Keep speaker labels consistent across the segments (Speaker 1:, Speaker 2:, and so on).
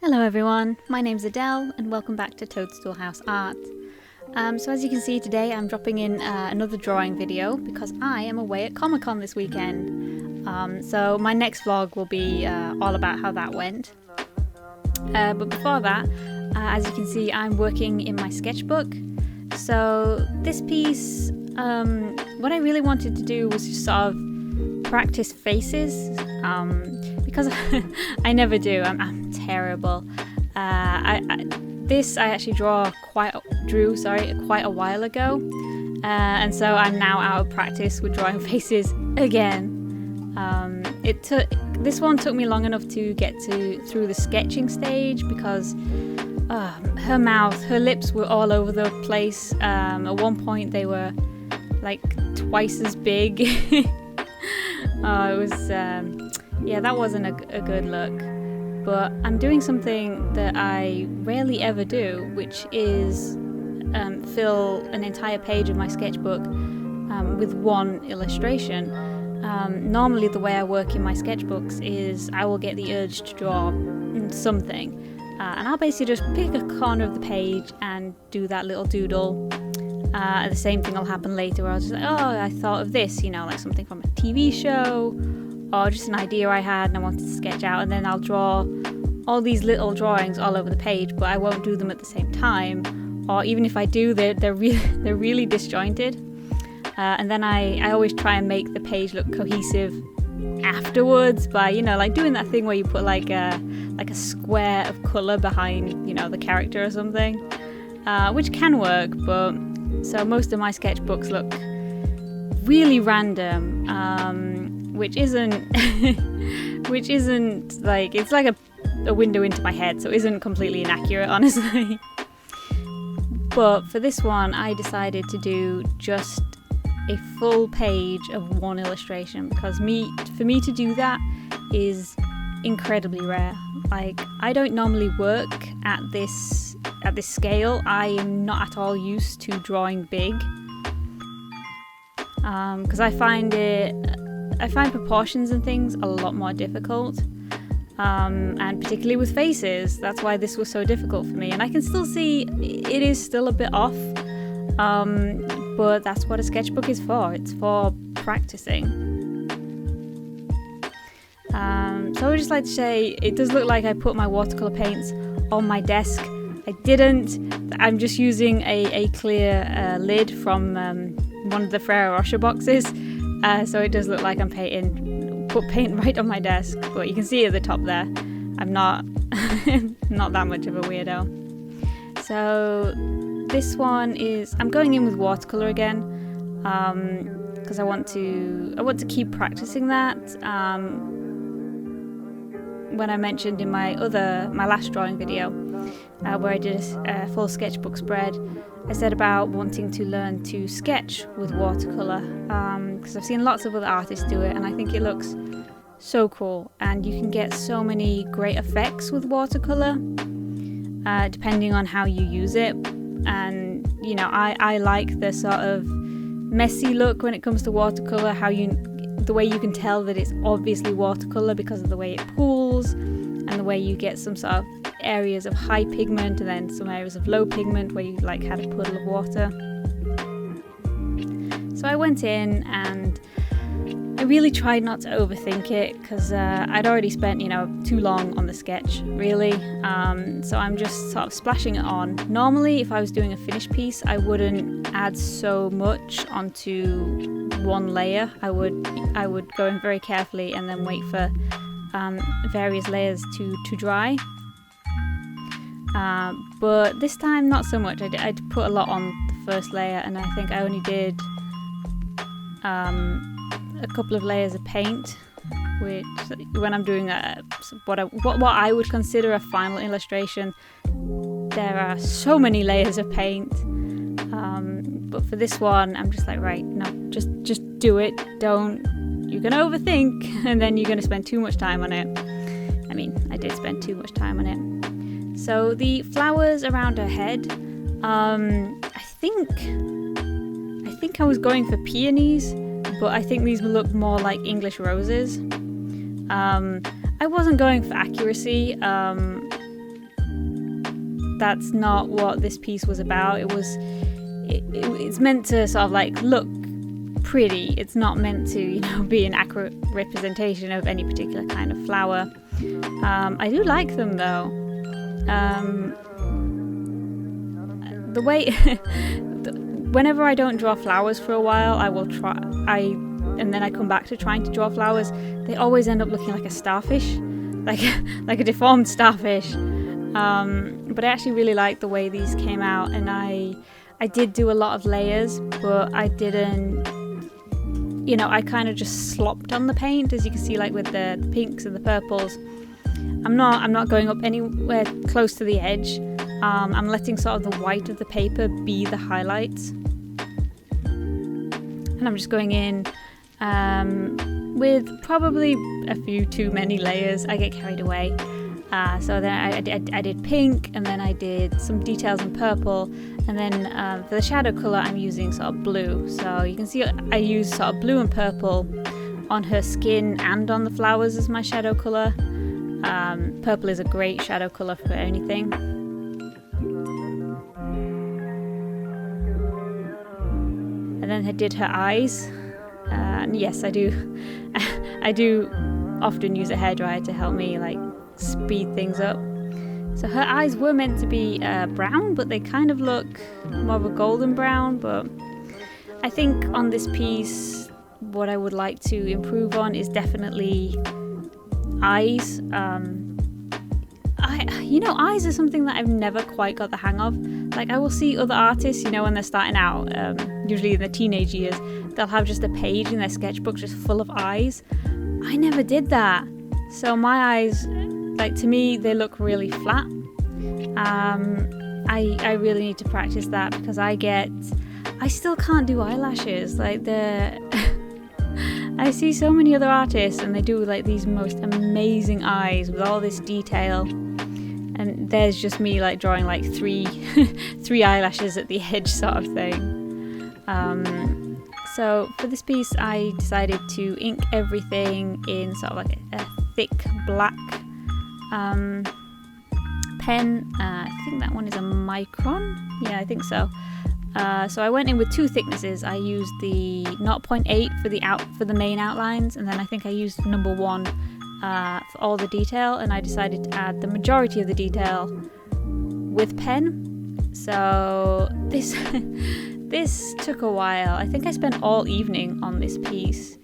Speaker 1: Hello everyone, my name's Adele and welcome back to Toadstool House Art. So as you can see today I'm dropping in another drawing video because I am away at Comic-Con this weekend. So my next vlog will be all about how that went. But before that, as you can see I'm working in my sketchbook. So this piece, what I really wanted to do was just sort of practice faces. Because I never do. I'm terrible. This I actually drew quite a while ago, and so I'm now out of practice with drawing faces again. This one took me long enough to get through the sketching stage because her lips were all over the place. At one point they were like twice as big. It was. Yeah, that wasn't a good look, but I'm doing something that I rarely ever do, which is fill an entire page of my sketchbook with one illustration. Normally the way I work in my sketchbooks is I will get the urge to draw something, and I'll basically just pick a corner of the page and do that little doodle. The same thing will happen later where I'll just like, oh, I thought of this, like something from a TV show, or just an idea I had and I wanted to sketch out, and then I'll draw all these little drawings all over the page, but I won't do them at the same time, or even if I do, they're really disjointed, and then I always try and make the page look cohesive afterwards by like doing that thing where you put like a square of colour behind the character or something, which can work, but so most of my sketchbooks look really random, which isn't like, it's like a window into my head, so it isn't completely inaccurate, honestly. But for this one I decided to do just a full page of one illustration because for me to do that is incredibly rare. Like, I don't normally work at this scale. I am not at all used to drawing big because I find proportions and things a lot more difficult, and particularly with faces. That's why this was so difficult for me, and I can still see it is still a bit off, but that's what a sketchbook is for. It's for practicing. So I would just like to say it does look like I put my watercolour paints on my desk. I didn't. I'm just using a clear lid from one of the Ferrero Rocher boxes. So it does look like I'm put paint right on my desk, but you can see at the top there, I'm not not that much of a weirdo. So this one is, I'm going in with watercolour again, because I want to keep practicing that. When I mentioned in my last drawing video, where I did a full sketchbook spread, I said about wanting to learn to sketch with watercolour, because I've seen lots of other artists do it and I think it looks so cool, and you can get so many great effects with watercolour depending on how you use it. And I like the sort of messy look when it comes to watercolour, the way you can tell that it's obviously watercolour because of the way it pools and the way you get some sort of areas of high pigment and then some areas of low pigment where you like had a puddle of water. So I went in and I really tried not to overthink it because I'd already spent too long on the sketch, really. So I'm just sort of splashing it on. Normally if I was doing a finished piece I wouldn't add so much onto one layer. I would go in very carefully and then wait for various layers to dry. But this time not so much. I'd put a lot on the first layer, and I think I only did a couple of layers of paint, which when I'm doing what I would consider a final illustration, there are so many layers of paint. But for this one I'm just like, right, no, just do it. You're gonna overthink and then you're gonna spend too much time on it. I mean, I did spend too much time on it. So the flowers around her head, I think I was going for peonies, but I think these look more like English roses. I wasn't going for accuracy. that's not what this piece was about. It's meant to sort of like look pretty. It's not meant to, you know, be an accurate representation of any particular kind of flower. I do like them though. The way whenever I don't draw flowers for a while, and then I come back to trying to draw flowers, they always end up looking like a starfish, like a deformed starfish. But I actually really like the way these came out, and I did do a lot of layers, but I didn't, you know, I kind of just slopped on the paint, as you can see, like with the pinks and the purples. I'm not going up anywhere close to the edge. I'm letting sort of the white of the paper be the highlights, and I'm just going in with probably a few too many layers. I get carried away. So then I did pink, and then I did some details in purple, and then for the shadow colour I'm using sort of blue. So you can see I use sort of blue and purple on her skin and on the flowers as my shadow colour. Purple is a great shadow colour for anything. And then I did her eyes. And yes, I do often use a hairdryer to help me like speed things up. So her eyes were meant to be brown, but they kind of look more of a golden brown. But I think on this piece, what I would like to improve on is definitely eyes. Eyes are something that I've never quite got the hang of. Like, I will see other artists, you know, when they're starting out, usually in their teenage years, they'll have just a page in their sketchbook just full of eyes. I never did that. So my eyes, like, to me, they look really flat. I really need to practice that, because I still can't do eyelashes. Like, I see so many other artists and they do like these most amazing eyes with all this detail, and there's just me like drawing like three eyelashes at the edge sort of thing. So for this piece I decided to ink everything in sort of like a thick black pen. I think that one is a micron. Yeah, I think so. So I went in with two thicknesses. I used the 0.8 for the main outlines, and then I think I used number 1 for all the detail, and I decided to add the majority of the detail with pen. So this this took a while. I think I spent all evening on this piece,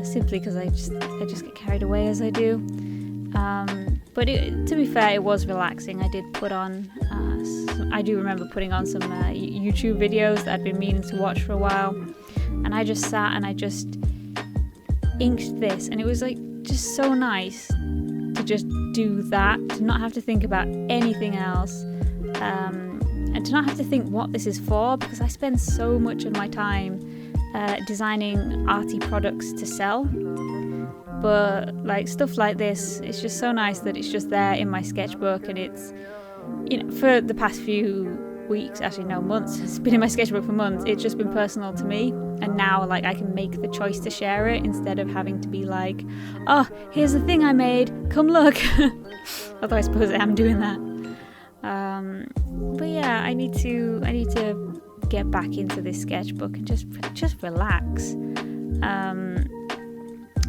Speaker 1: simply because I just get carried away as I do. But to be fair, it was relaxing. I did put on, I do remember putting on some YouTube videos that I'd been meaning to watch for a while. And I just sat and I just inked this. And it was like just so nice to just do that, to not have to think about anything else. And to not have to think what this is for, because I spend so much of my time designing arty products to sell. But like stuff like this, it's just so nice that it's just there in my sketchbook, and it's, you know, for the past few weeks, actually no, months, it's been in my sketchbook for months. It's just been personal to me, and now like I can make the choice to share it instead of having to be like, oh, here's the thing I made, come look. Although I suppose I am doing that. But yeah, I need to get back into this sketchbook and just relax.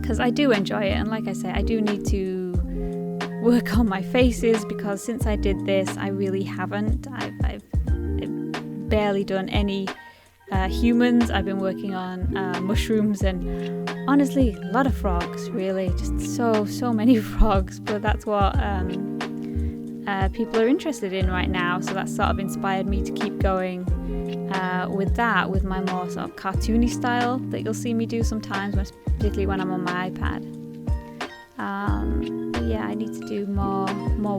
Speaker 1: Because I do enjoy it, and like I say, I do need to work on my faces, because since I did this, I really haven't. I've barely done any humans. I've been working on mushrooms, and honestly, a lot of frogs, really, just so many frogs. But that's what people are interested in right now, so that sort of inspired me to keep going with my more sort of cartoony style that you'll see me do sometimes, particularly when I'm on my iPad. But yeah, I need to do more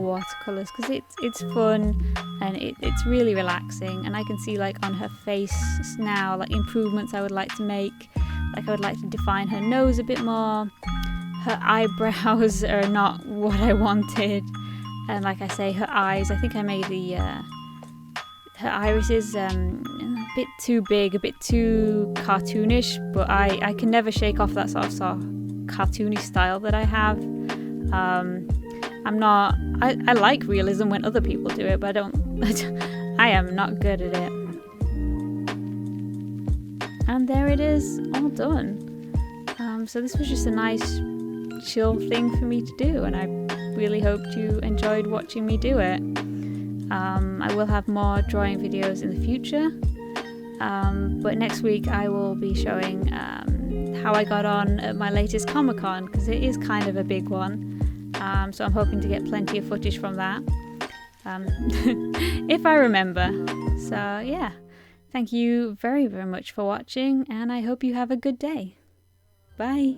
Speaker 1: watercolours, because it's fun and it's really relaxing, and I can see like on her face now like improvements I would like to make. Like I would like to define her nose a bit more. Her eyebrows are not what I wanted, and like I say, her eyes, I think I made her irises a bit too big, a bit too cartoonish, but I can never shake off that sort of cartoony style that I have. I'm not I like realism when other people do it, but I am not good at it. And there it is, all done. So this was just a nice chill thing for me to do, and I really hoped you enjoyed watching me do it. I will have more drawing videos in the future, but next week I will be showing how I got on at my latest Comic-Con, because it is kind of a big one, so I'm hoping to get plenty of footage from that, if I remember. So yeah, thank you very, very much for watching, and I hope you have a good day. Bye!